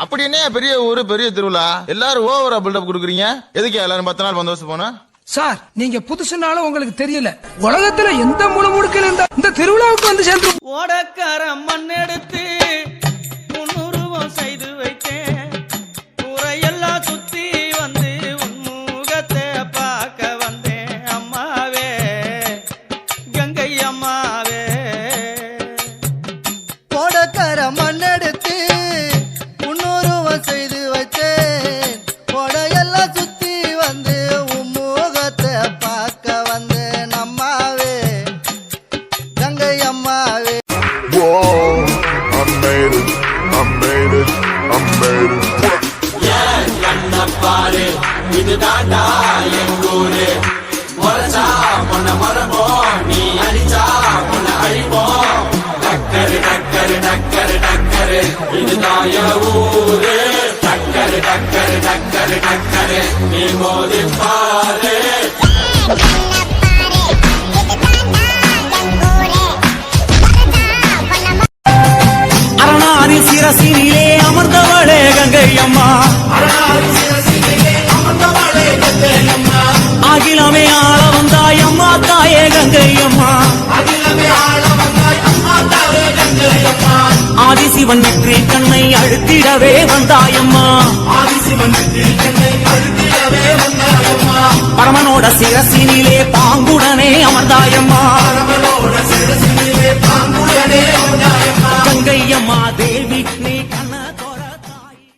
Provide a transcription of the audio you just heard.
அப்படி என்ன பெரிய ஊரு பெரிய திருவிழா எல்லாரும் ஓவரா பில்டப் கொடுக்குறீங்க? எதுக்கு எல்லாரும் 10 நாள் பந்தோபஸ்து போனா? சார் நீங்க புதுசுனாலும் உங்களுக்கு தெரியல, உலகத்துல எந்த முழுமுடுக்கில் இருந்தா இந்த திருவிழாவுக்கு வந்து சேர்ந்து ஓடக்கார மண் எடுத்து முன்னுருவம் செய்து வைத்தேன். ஊரையெல்லாம் சுத்தி வந்து உன்முகத்தை பார்க்க வந்தேன். அம்மாவே கங்கை அம்மாவே, ஓடக்கார மண் எடுத்து முன்னுருவம் செய்து வைத்தேன். ஓடையெல்லாம் சுத்தி வந்து உன்முகத்தை பார்க்க வந்தேன். அம்மாவே கங்கை அம்மாவே. I made it, I made it, I made it. கண்ணப்பாரு இதுதாண்டா எங்கூரு, முறைச்சா பொண்ண மரபோம், நீ அடிச்சா பொண்ண அழிப்போம். டக்கரு டக்கரு டக்கரு டக்கரு இதுதான் என் ஊரு. டக்கரு டக்கரு டக்கரு டக்கரு நீ மோதி பாரு. அரணாரி சிரசினிலே அமர்ந்தவளே கங்கை அம்மா, அகிலமே ஆள வந்தாய் அம்மா தாயே கங்கை அம்மா. ஆதிசிவன் வெற்றி கண்ணை அழுத்திடவே வந்தாயம்மா. பரமனோட சிரசினிலே பாங்குடனே அமர்ந்தாயம்மா. கங்கை அம்மா தேவி